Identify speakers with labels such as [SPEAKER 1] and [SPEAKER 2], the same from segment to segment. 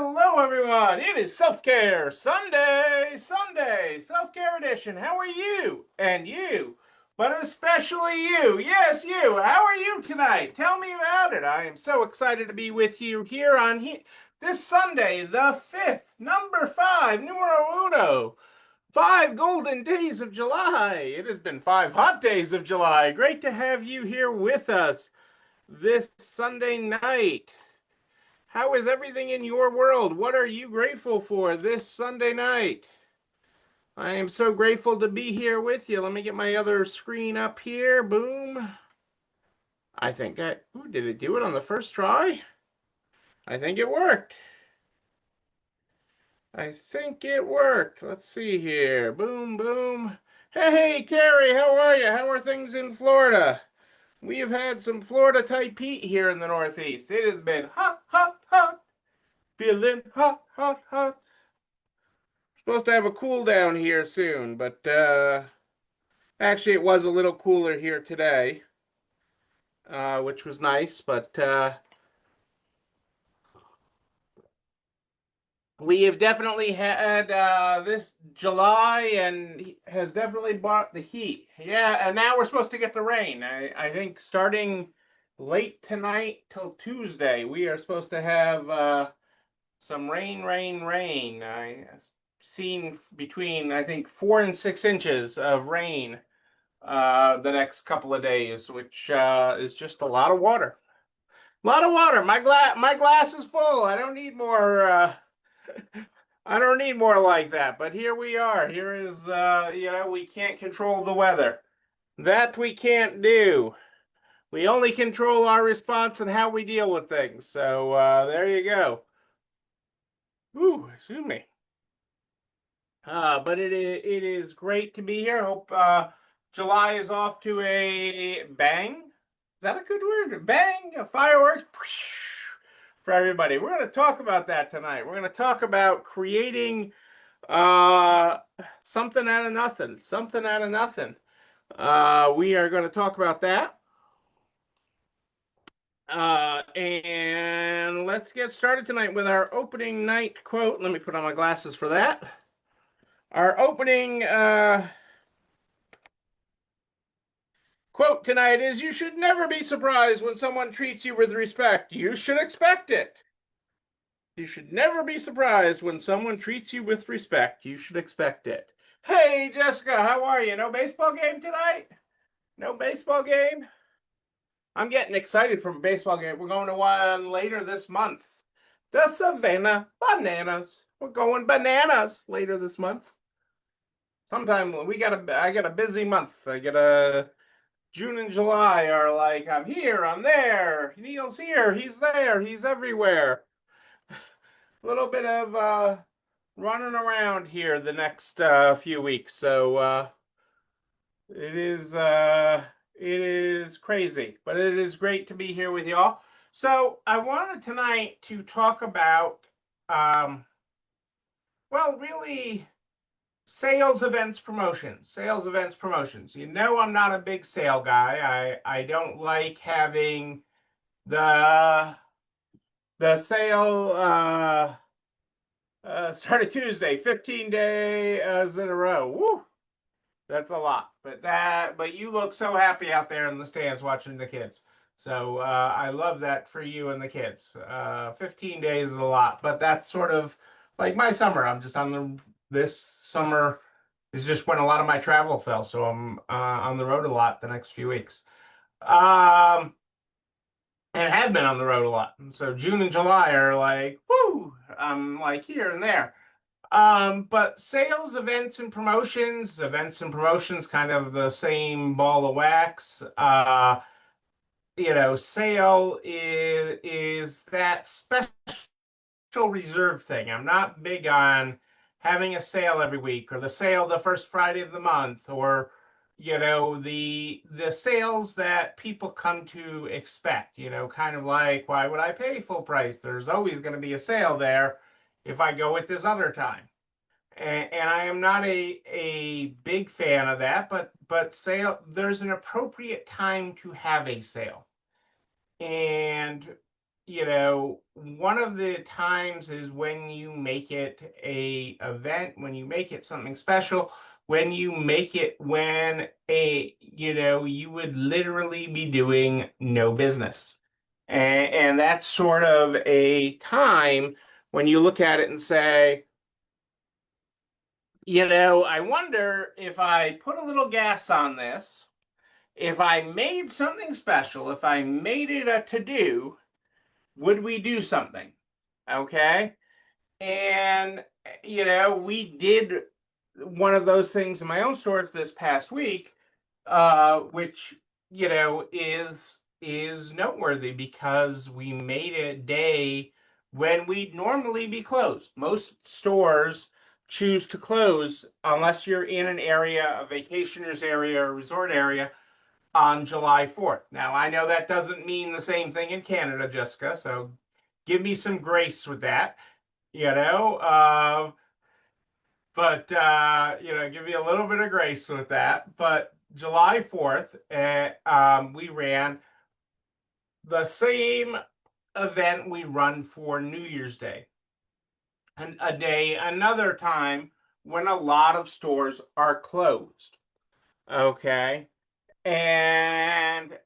[SPEAKER 1] Hello, everyone. It is Self-Care Sunday, Self-Care Edition. How are you? And you, but especially you. Yes, you. How are you tonight? Tell me about it. I am so excited to be with you here on this Sunday, the 5th, number 5, numero uno. 5 golden days of July. It has been 5 hot days of July. Great to have you here with us this Sunday night. How is everything in your world? What are you grateful for this Sunday night? I am so grateful to be here with you. Let me get my other screen up here. Boom. Did it do it on the first try? I think it worked. Let's see here. Boom, boom. Hey, Carrie, how are you? How are things in Florida? We have had some Florida type heat here in the Northeast. It has been hot, hot, hot. Feeling hot, hot, hot. Supposed to have a cool down here soon, but actually it was a little cooler here today, which was nice. But we have definitely had this July and has definitely brought the heat. Yeah, and now we're supposed to get the rain. I think starting late tonight till Tuesday, we are supposed to have some rain, rain, rain. I seen between I think 4 and 6 inches of rain the next couple of days, which is just a lot of water. A lot of water. My glass is full. I don't need more. I don't need more like that. But here we are. Here is we can't control the weather. That we can't do. We only control our response and how we deal with things. So there you go. Ooh, excuse me. But it is great to be here. Hope July is off to a bang. Is that a good word? Bang, a fireworks for everybody. We're going to talk about that tonight. We're going to talk about creating something out of nothing. Something out of nothing. We are going to talk about that. And let's get started tonight with our opening night quote. Let me put on my glasses for that. Our opening quote tonight is, "You should never be surprised when someone treats you with respect. You should expect it." You should never be surprised when someone treats you with respect. You should expect it. Hey, Jessica, how are you? No baseball game tonight? No baseball game? I'm getting excited for a baseball game. We're going to one later this month. The Savannah Bananas. We're going bananas later this month. Sometime I got a busy month. I got a June and July are like, I'm here, I'm there. Neil's here, he's there, he's everywhere. A little bit of running around here the next few weeks. So it is crazy, but it is great to be here with y'all. So I wanted tonight to talk about really sales events promotions. You know, I'm not a big sale guy. I don't like having the sale started Tuesday, 15 days in a row. Woo! That's a lot. But you look so happy out there in the stands watching the kids. So I love that for you and the kids. 15 days is a lot, but that's sort of like my summer. I'm just this summer is just when a lot of my travel fell. So I'm on the road a lot the next few weeks. And have been on the road a lot. So June and July are like, woo, I'm like here and there. But sales, events and promotions, kind of the same ball of wax. Sale is that special reserve thing. I'm not big on having a sale every week or the sale the first Friday of the month or the sales that people come to expect, kind of like, why would I pay full price? There's always going to be a sale there if I go at this other time. And I am not a big fan of that, but there's an appropriate time to have a sale. And one of the times is when you make it a event, when you make it something special, when you make it when you would literally be doing no business. And that's sort of a time when you look at it and say, I wonder if I put a little gas on this, if I made something special, if I made it a to-do, would we do something? Okay. And, we did one of those things in my own stores this past week, which, is noteworthy because we made a day when we'd normally be closed. Most stores choose to close unless you're in an area, a vacationer's area, or resort area on July 4th. Now, I know that doesn't mean the same thing in Canada, Jessica, so give me some grace with that, you know. But give me a little bit of grace with that. But July 4th, we ran the same event we run for New Year's Day. And another time when a lot of stores are closed. Okay. And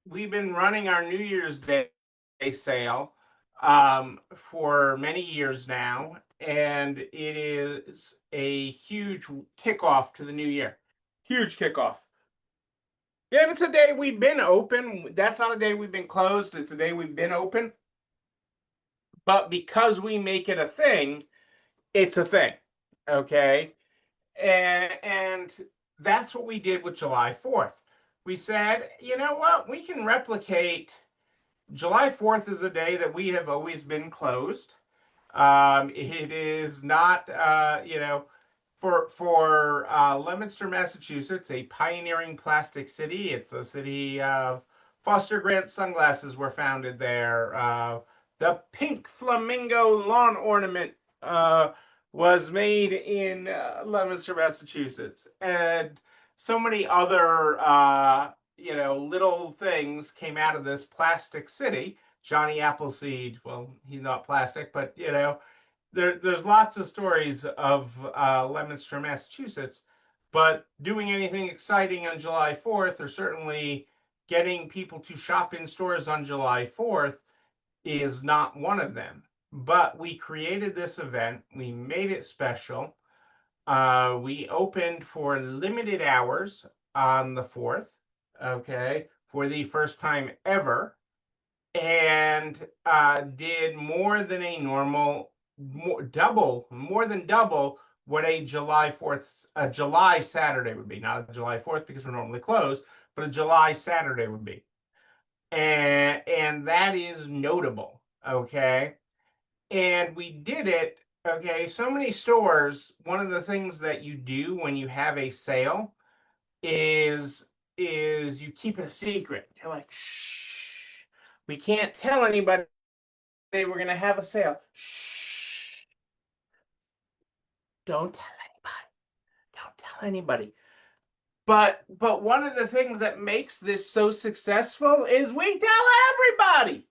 [SPEAKER 1] we've been running our New Year's Day sale for many years now, and it is a huge kickoff to the new year. Huge kickoff. And it's a day we've been open. That's not a day we've been closed. It's a day we've been open. But because we make it a thing, it's a thing. Okay. And that's what we did with July 4th. We said, you know what? We can replicate. July 4th is a day that we have always been closed. It is not, for Leominster, Massachusetts, a pioneering plastic city. It's a city of Foster Grant sunglasses were founded there. The pink flamingo lawn ornament was made in Leominster, Massachusetts, and so many other little things came out of this plastic city. Johnny Appleseed, well, he's not plastic, but there's lots of stories of Leominster, Massachusetts, but doing anything exciting on July 4th, or certainly getting people to shop in stores on July 4th, is not one of them. But we created this event, we made it special. We opened for limited hours on the 4th, okay, for the first time ever, and did more than a normal, more than double what a July 4th, a July Saturday would be. Not a July 4th because we're normally closed, but a July Saturday would be. And that is notable, okay? And we did it, okay? So many stores, one of the things that you do when you have a sale is you keep it a secret. You're like, shh, we can't tell anybody we're going to have a sale. Shh, don't tell anybody. Don't tell anybody. But one of the things that makes this so successful is we tell everybody.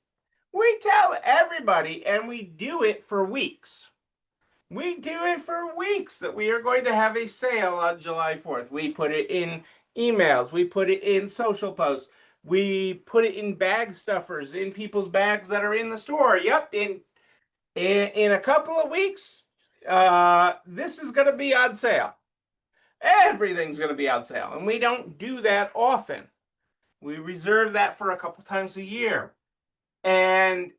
[SPEAKER 1] We tell everybody, and we do it for weeks. We do it for weeks that we are going to have a sale on July 4th. We put it in emails. We put it in social posts. We put it in bag stuffers, in people's bags that are in the store. Yep, in a couple of weeks, this is going to be on sale. Everything's going to be on sale, and we don't do that often. We reserve that for a couple times a year. And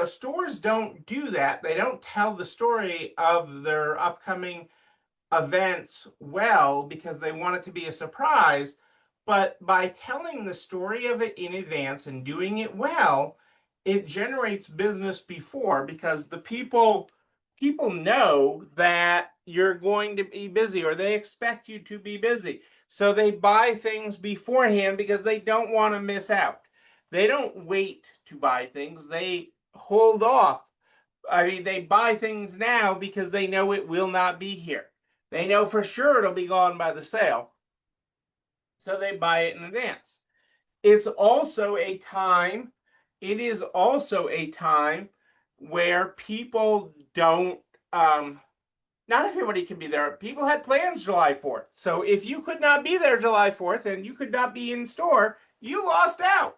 [SPEAKER 1] stores don't do that. They don't tell the story of their upcoming events well because they want it to be a surprise. But by telling the story of it in advance and doing it well, it generates business before, because the people know that you're going to be busy, or they expect you to be busy. So they buy things beforehand because they don't want to miss out. They don't wait to buy things. They hold off. I mean, they buy things now because they know it will not be here. They know for sure it'll be gone by the sale. So they buy it in advance. It's also a time it is also a time where people don't, not everybody can be there. People had plans July 4th. So if you could not be there July 4th and you could not be in store, you lost out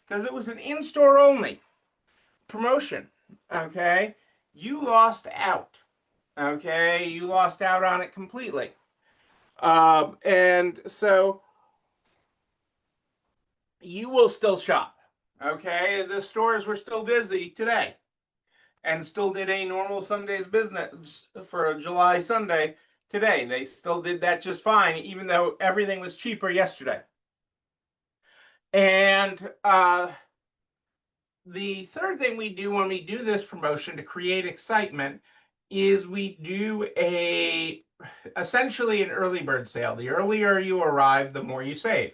[SPEAKER 1] because it was an in store only promotion. Okay. You lost out. Okay. You lost out on it completely. And so you will still shop. Okay. The stores were still busy today and still did a normal Sunday's business for a July Sunday today. They still did that just fine, even though everything was cheaper yesterday. And the third thing we do when we do this promotion to create excitement is we do essentially an early bird sale. The earlier you arrive, the more you save.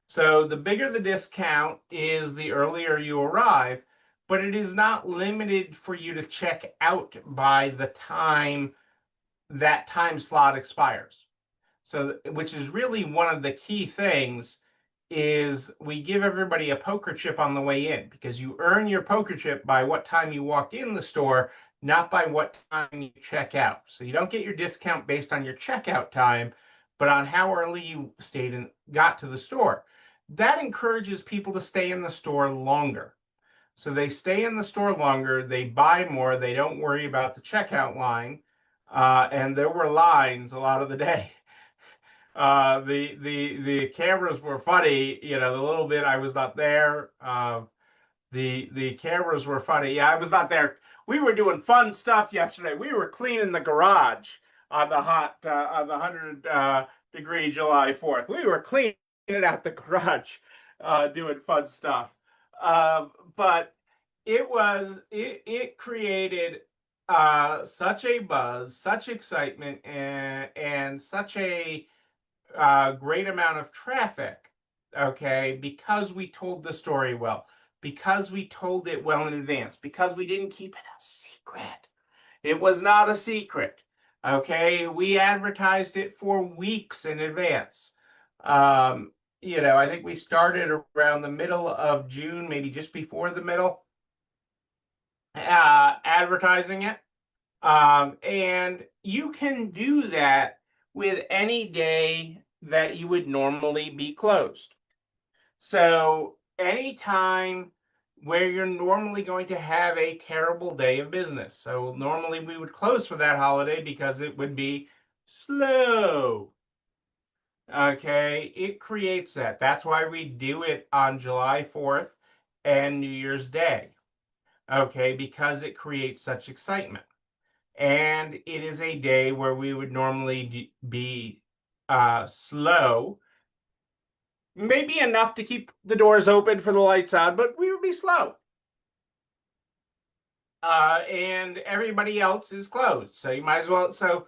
[SPEAKER 1] So the bigger the discount is, the earlier you arrive, but it is not limited for you to check out by the time that time slot expires. So, which is really one of the key things, is we give everybody a poker chip on the way in, because you earn your poker chip by what time you walk in the store, not by what time you check out. So you don't get your discount based on your checkout time, but on how early you stayed and got to the store. That encourages people to stay in the store longer. So they stay in the store longer, they buy more, they don't worry about the checkout line. And there were lines a lot of the day. The cameras were funny, the little bit I was not there. The cameras were funny. Yeah, I was not there. We were doing fun stuff yesterday. We were cleaning the garage on the 100 degree July 4th. We were cleaning out the garage, doing fun stuff. But it created such a buzz, such excitement, and such a great amount of traffic, okay, because we told the story well, because we told it well in advance, because we didn't keep it a secret. It was not a secret, okay? We advertised it for weeks in advance. I think we started around the middle of June, maybe just before the middle, advertising it. And you can do that with any day that you would normally be closed. So anytime where you're normally going to have a terrible day of business. So normally we would close for that holiday because it would be slow. Okay, it creates that. That's why we do it on July 4th and New Year's Day. Okay, because it creates such excitement. And it is a day where we would normally be slow, maybe enough to keep the doors open for the lights on, but we would be slow. And everybody else is closed, so you might as well. So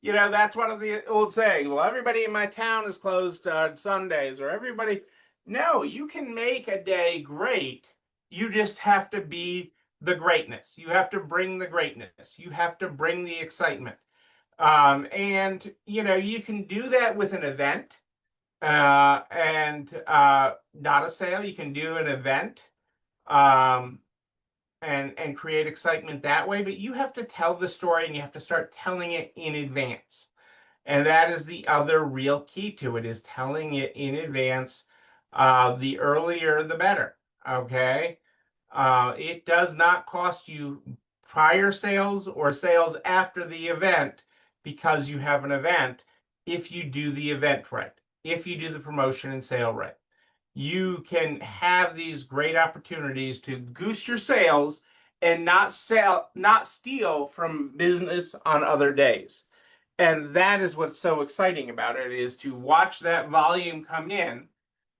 [SPEAKER 1] that's one of the old sayings. Well, everybody in my town is closed on Sundays, or everybody. No, you can make a day great. You just have to be the greatness. You have to bring the greatness. You have to bring the excitement. And you can do that with an event, and not a sale. You can do an event, and create excitement that way. But you have to tell the story, and you have to start telling it in advance. And that is the other real key to it, is telling it in advance. The earlier, the better. Okay. It does not cost you prior sales or sales after the event because you have an event, if you do the event right, if you do the promotion and sale right. You can have these great opportunities to goose your sales and not steal from business on other days. And that is what's so exciting about it, is to watch that volume come in,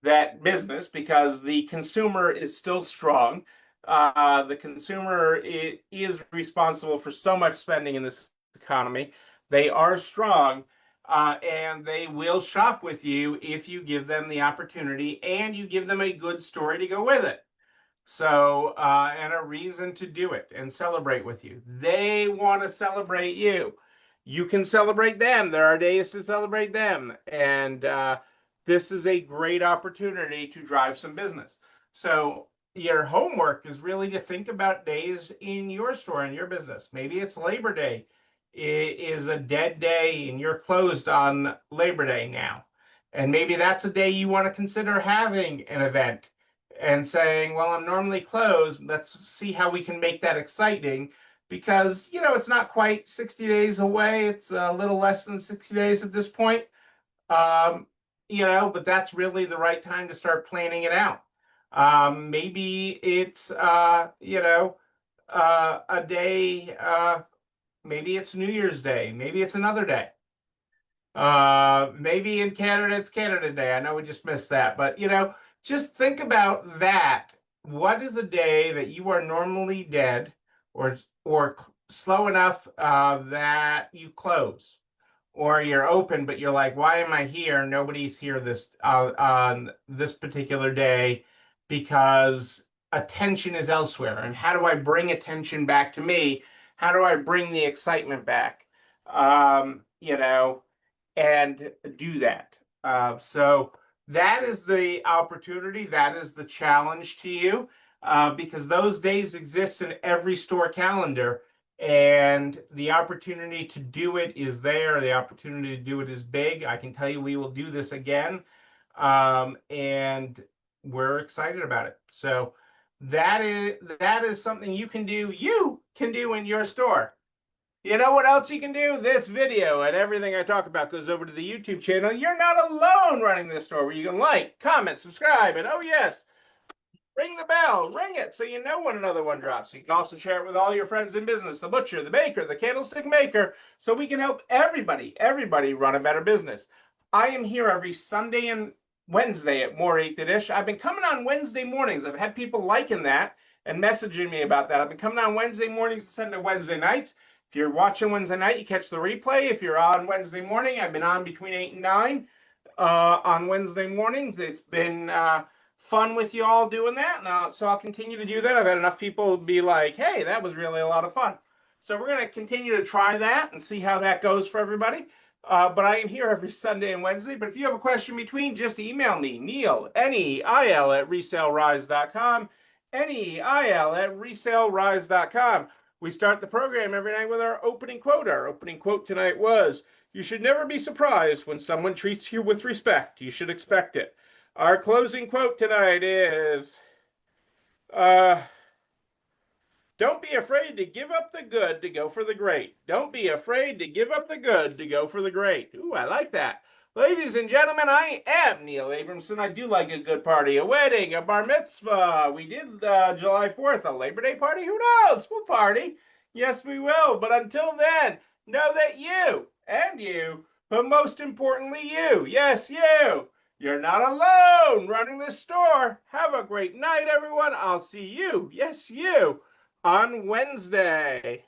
[SPEAKER 1] that business, because the consumer is still strong. The consumer is responsible for so much spending in this economy. They are strong, and they will shop with you if you give them the opportunity and you give them a good story to go with it. So, and a reason to do it and celebrate with you. They want to celebrate you. You can celebrate them. There are days to celebrate them. And this is a great opportunity to drive some business. So your homework is really to think about days in your store, in your business. Maybe it's Labor Day. It is a dead day and you're closed on Labor Day now. And maybe that's a day you want to consider having an event and saying, well, I'm normally closed. Let's see how we can make that exciting because, it's not quite 60 days away. It's a little less than 60 days at this point. Um, but that's really the right time to start planning it out. Maybe it's a day. Maybe it's New Year's Day. Maybe it's another day. Maybe in Canada it's Canada Day. I know we just missed that, but just think about that. What is a day that you are normally dead, or slow enough that you close? Or you're open, but you're like, why am I here? Nobody's here this on this particular day because attention is elsewhere. And how do I bring attention back to me? How do I bring the excitement back? And do that. So that is the opportunity. That is the challenge to you, because those days exist in every store calendar. And the opportunity to do it is there. The opportunity to do it is big. I can tell you we will do this again. And we're excited about it. So that is something you can do in your store. You know what else you can do? This video and everything I talk about goes over to the YouTube channel. You're not alone running this store, where you can like, comment, subscribe, and oh yes, ring the bell, ring it so you know when another one drops. You can also share it with all your friends in business, the butcher, the baker, the candlestick maker, so we can help everybody run a better business. I am here every Sunday and Wednesday at More Eat the Dish. I've been coming on Wednesday mornings. I've had people liking that and messaging me about that. I've been coming on Wednesday mornings instead of Wednesday nights. If you're watching Wednesday night, you catch the replay. If you're on Wednesday morning, I've been on between 8 and 9 on Wednesday mornings. It's been fun with you all doing that. So I'll continue to do that. I've had enough people be like, hey, that was really a lot of fun. So we're going to continue to try that and see how that goes for everybody. But I am here every Sunday and Wednesday. But if you have a question between, just email me, Neil, Neil at resalerise.com, Neil at resalerise.com. We start the program every night with our opening quote. Our opening quote tonight was, you should never be surprised when someone treats you with respect. You should expect it. Our closing quote tonight is, don't be afraid to give up the good to go for the great. Don't be afraid to give up the good to go for the great. Ooh, I like that. Ladies and gentlemen, I am Neil Abramson. I do like a good party, a wedding, a bar mitzvah. We did July 4th, a Labor Day party. Who knows? We'll party. Yes, we will. But until then, know that you, but most importantly you, yes, you're not alone running this store. Have a great night, everyone. I'll see you, yes, you, on Wednesday.